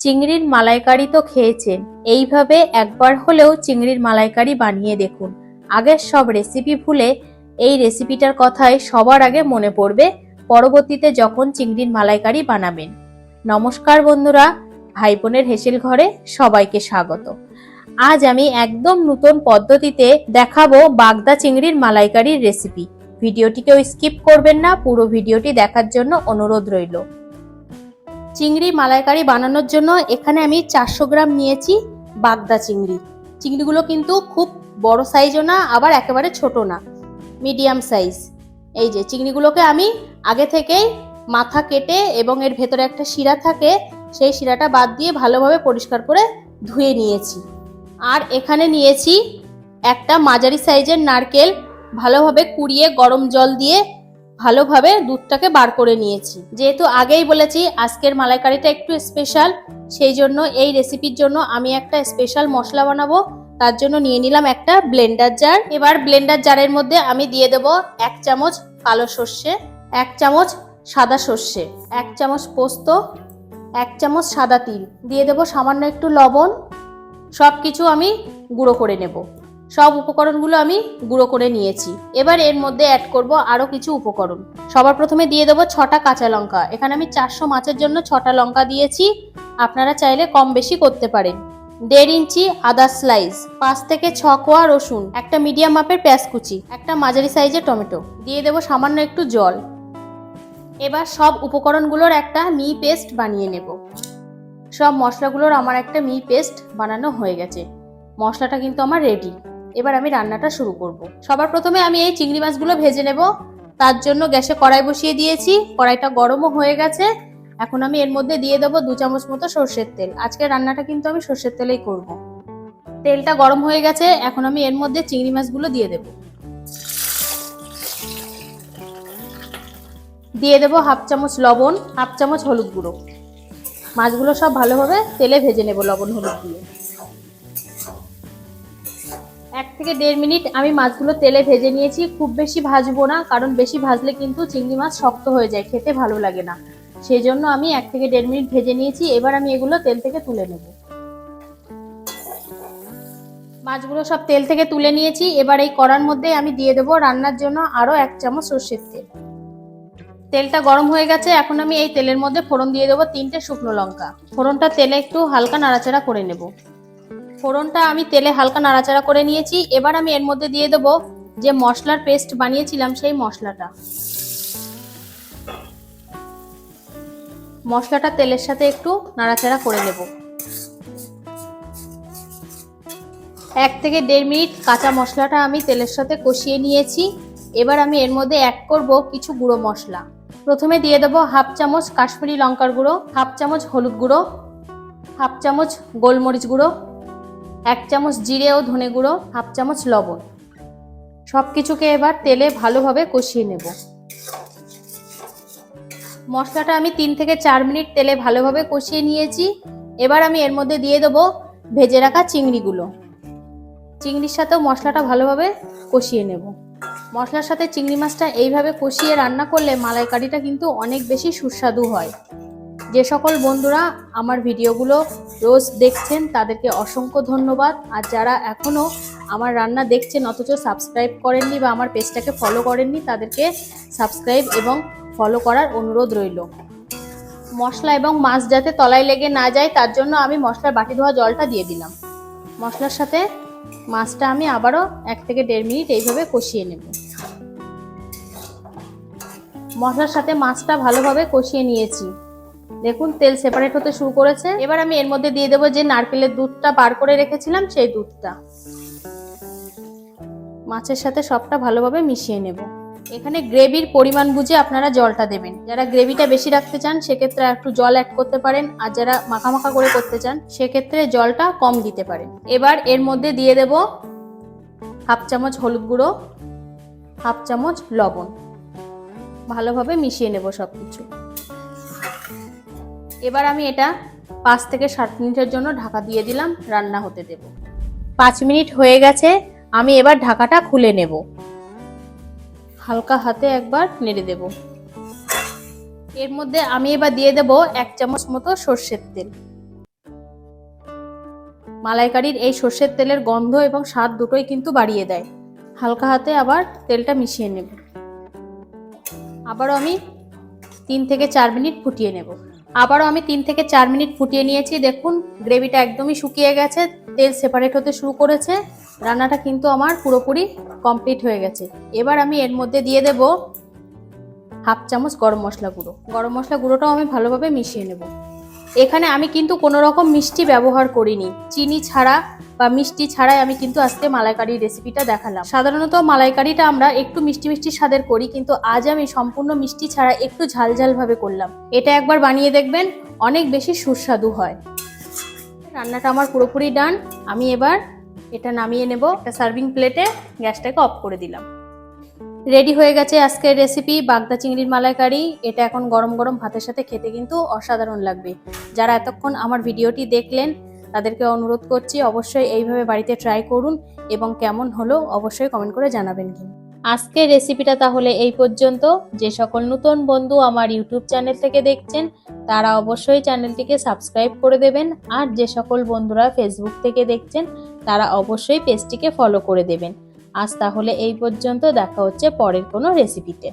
চিংড়ির মালাইকারি তো খেয়েছেন, এইভাবে একবার হলেও চিংড়ির মালাইকারি বানিয়ে দেখুন। আগের সব রেসিপি ভুলে এই রেসিপিটার কথাই সবার আগে মনে পড়বে পরবর্তীতে যখন চিংড়ির মালাইকারি বানাবেন। নমস্কার বন্ধুরা, ভাই বোনের হেসেল ঘরে সবাইকে স্বাগত। আজ আমি একদম নতুন পদ্ধতিতে দেখাবো বাগদা চিংড়ির মালাইকারির রেসিপি। ভিডিওটিকেও স্কিপ করবেন না, পুরো ভিডিওটি দেখার জন্য অনুরোধ রইল। চিংড়ি মালাইকারি বানানোর জন্য এখানে আমি 400 গ্রাম নিয়েছি বাগদা চিংড়ি। চিংড়িগুলো কিন্তু খুব বড় সাইজও না, আবার একেবারে ছোট না, মিডিয়াম সাইজ। এই যে চিংড়িগুলোকে আমি আগে থেকেই মাথা কেটে এবং এর ভেতরে একটা শিরা থাকে, সেই শিরাটা বাদ দিয়ে ভালোভাবে পরিষ্কার করে ধুয়ে নিয়েছি। আর এখানে নিয়েছি একটা মাঝারি সাইজের নারকেল, ভালোভাবে কুড়িয়ে গরম জল দিয়ে ভালোভাবে দুধটাকে বার করে নিয়েছি। যেহেতু আগেই বলেছি আজকের মালাইকারিটা একটু স্পেশাল, সেই জন্য এই রেসিপির জন্য আমি একটা স্পেশাল মশলা বানাবো। তার জন্য নিয়ে নিলাম একটা ব্লেন্ডার জার। এবার ব্লেন্ডার জারের মধ্যে আমি দিয়ে দেব 1 চামচ কালো সর্ষে, 1 চামচ সাদা সর্ষে, 1 চামচ পোস্ত, 1 চামচ সাদা তিল, দিয়ে দেব সামান্য একটু লবণ। সব কিছু আমি গুঁড়ো করে নেব। সব উপকরণগুলো আমি গুঁড়ো করে নিয়েছি। এবার এর মধ্যে অ্যাড করব আরো কিছু উপকরণ। সবার প্রথমে দিয়ে দেবো 6টা কাঁচা লঙ্কা। এখানে আমি 400 মাছের জন্য 6টা লঙ্কা দিয়েছি, আপনারা চাইলে কম বেশি করতে পারেন। 1.5 ইঞ্চি আদা স্লাইস, 5 থেকে 6 কোয়া রসুন, একটা মিডিয়াম মাপের পেঁয়াজ কুচি, একটা মাঝারি সাইজের টমেটো, দিয়ে দেবো সামান্য একটু জল। এবার সব উপকরণগুলোর একটা মিহি পেস্ট বানিয়ে নেব। সব মশলাগুলোর আমার একটা মিহি পেস্ট বানানো হয়ে গেছে। মশলাটা কিন্তু আমার রেডি। এবার আমি রান্নাটা শুরু করব। সবার প্রথমে আমি এই চিংড়ি মাছগুলো ভেজে নেব। তার জন্য গ্যাসে কড়াই বসিয়ে দিয়েছি, কড়াইটা গরমও হয়ে গেছে। এখন আমি এর মধ্যে দিয়ে দেবো 2 চামচ মতো সর্ষের তেল। আজকে রান্নাটা কিন্তু আমি সর্ষের তেলেই করব। তেলটা গরম হয়ে গেছে, এখন আমি এর মধ্যে চিংড়ি মাছগুলো দিয়ে দেব। দিয়ে দেবো 1/2 চামচ লবণ, 1/2 চামচ হলুদ গুঁড়ো। মাছগুলো সব ভালোভাবে তেলে ভেজে নেব লবণ হলুদ দিয়ে। 1 থেকে 1.5 মিনিট আমি মাছগুলো তেলে ভেজে নিয়েছি। খুব বেশি ভাজবো না, কারণ বেশি ভাজলে কিন্তু চিংড়ি মাছ শক্ত হয়ে যায়, খেতে ভালো লাগে না। সেই জন্য আমি 1 থেকে 1.5 মিনিট ভেজে নিয়েছি। এবার আমি এগুলো তেল থেকে তুলে নেব। মাছগুলো সব তেল থেকে তুলে নিয়েছি। এবার এই কড়ার মধ্যে আমি দিয়ে দেবো রান্নার জন্য আরো 1 চামচ সর্ষের তেল। তেলটা গরম হয়ে গেছে, এখন আমি এই তেলের মধ্যে ফোড়ন দিয়ে দেবো 3টে শুকনো লঙ্কা। ফোড়নটা তেলে একটু হালকা নাড়াচাড়া করে নেব। ফোড়নটা আমি তেলে হালকা নাড়াচাড়া করে নিয়েছি। এবার আমি এর মধ্যে দিয়ে দেবো যে মশলার পেস্ট বানিয়েছিলাম সেই মশলাটা। মশলাটা তেলের সাথে একটু নাড়াচাড়া করে নেব। 1 থেকে 1.5 মিনিট কাঁচা মশলাটা আমি তেলের সাথে কষিয়ে নিয়েছি। এবার আমি এর মধ্যে অ্যাড করব কিছু গুঁড়ো মশলা। প্রথমে দিয়ে দেবো 1/2 চামচ কাশ্মীরি লঙ্কার গুঁড়ো, 1/2 চামচ হলুদ গুঁড়ো, 1/2 চামচ গোলমরিচ গুঁড়ো, 1 চামচ জিরে ও ধনে গুঁড়ো, 1/2 চামচ লবণ। সব কিছুকে এবার তেলে ভালোভাবে কষিয়ে নেব। মশলাটা আমি 3 থেকে 4 মিনিট তেলে ভালোভাবে কষিয়ে নিয়েছি। এবার আমি এর মধ্যে দিয়ে দেবো ভেজে রাখা চিংড়িগুলো। চিংড়ির সাথেও মশলাটা ভালোভাবে কষিয়ে নেব। মশলার সাথে চিংড়ি মাছটা এইভাবে কষিয়ে রান্না করলে মালাইকারিটা কিন্তু অনেক বেশি সুস্বাদু হয়। যে সকল বন্ধুরা আমার ভিডিওগুলো রোজ দেখছেন তাদেরকে অসংখ্য ধন্যবাদ। আর যারা এখনও আমার রান্না দেখছেন অথচ সাবস্ক্রাইব করেননি বা আমার পেজটাকে ফলো করেননি, তাদেরকে সাবস্ক্রাইব এবং ফলো করার অনুরোধ রইল। মশলা এবং মাছ যাতে তলায় লেগে না যায় তার জন্য আমি মশলার বাটি ধোয়া জলটা দিয়ে দিলাম। মশলার সাথে মাছটা আমি আবারও 1 থেকে 1.5 মিনিট এইভাবে কষিয়ে নেব। মশলার সাথে মাছটা ভালোভাবে কষিয়ে নিয়েছি। দেখুন তেল সেপারেট হতে শুরু করেছে। এবার আমি এর মধ্যে দিয়ে দেবো যে নারকেলের দুধটা বার করে রেখেছিলাম সেই দুধটা। মাছের সাথে সবটা ভালোভাবে মিশিয়ে নেব। এখানে গ্রেভির পরিমাণ বুঝে আপনারা জলটা দেবেন। যারা গ্রেভিটা বেশি রাখতে চান সেক্ষেত্রে একটু জল অ্যাড করতে পারেন, আর যারা মাখা মাখা করে করতে চান সেক্ষেত্রে জলটা কম দিতে পারেন। এবার এর মধ্যে দিয়ে দেব 1/2 চামচ হলুদ গুঁড়ো, 1/2 চামচ লবণ। ভালোভাবে মিশিয়ে নেব সবকিছু। এবার আমি এটা 5 থেকে 7 মিনিটের জন্য ঢাকা দিয়ে দিলাম, রান্না হতে দেব। 5 মিনিট হয়ে গেছে, আমি এবার ঢাকাটা খুলে নেব। হালকা হাতে একবার নেড়ে দেব। এর মধ্যে আমি এবার দিয়ে দেব 1 চামচ মতো সর্ষের তেল। মালাইকারির এই সর্ষের তেলের গন্ধ এবং স্বাদ দুটোই কিন্তু বাড়িয়ে দেয়। হালকা হাতে আবার তেলটা মিশিয়ে নেব। আবারও আমি 3 থেকে 4 মিনিট ফুটিয়ে নেব। আবারও আমি 3 থেকে 4 মিনিট ফুটিয়ে নিয়েছি। দেখুন গ্রেভিটা একদমই শুকিয়ে গেছে, তেল সেপারেট হতে শুরু করেছে। রান্নাটা কিন্তু আমার পুরোপুরি কমপ্লিট হয়ে গেছে। এবার আমি এর মধ্যে দিয়ে দেব হাফ চামচ গরম মশলা গুঁড়ো। গরম মশলা গুঁড়োটাও আমি ভালোভাবে মিশিয়ে নেব। এখানে আমি কিন্তু কোনো রকম মিষ্টি ব্যবহার করিনি, চিনি ছাড়া বা মিষ্টি ছাড়াই আমি কিন্তু আজকে মালাইকারি রেসিপিটা দেখালাম। সাধারণত মালাইকারিটা আমরা একটু মিষ্টি মিষ্টি স্বাদের করি, কিন্তু আজ আমি সম্পূর্ণ মিষ্টি ছাড়া একটু ঝাল ঝাল ভাবে করলাম। এটা একবার বানিয়ে দেখবেন, অনেক বেশি সুস্বাদু হয়। রান্নাটা আমার পুরোপুরি ডান। আমি এবার এটা নামিয়ে নেব একটা সার্ভিং প্লেটে। গ্যাসটাকে অফ করে দিলাম। রেডি হয়ে গেছে আজকের রেসিপি বাগদা চিংড়ির মালাইকারি। এটা এখন গরম গরম ভাতের সাথে খেতে কিন্তু অসাধারণ লাগবে। যারা এতক্ষণ আমার ভিডিওটি দেখলেন তাদেরকে অনুরোধ করছি অবশ্যই এইভাবে বাড়িতে ট্রাই করুন এবং কেমন হলো অবশ্যই কমেন্ট করে জানাবেন। আজকের রেসিপিটা তাহলে এই পর্যন্ত। যে সকল নতুন বন্ধু আমার ইউটিউব চ্যানেল থেকে দেখছেন তারা অবশ্যই চ্যানেলটিকে সাবস্ক্রাইব করে দেবেন, আর যে সকল বন্ধুরা ফেসবুক থেকে দেখছেন তারা অবশ্যই পেজটিকে ফলো করে দেবেন। আজ তাহলে এই পর্যন্ত, দেখা হচ্ছে পরের কোনো রেসিপিতে।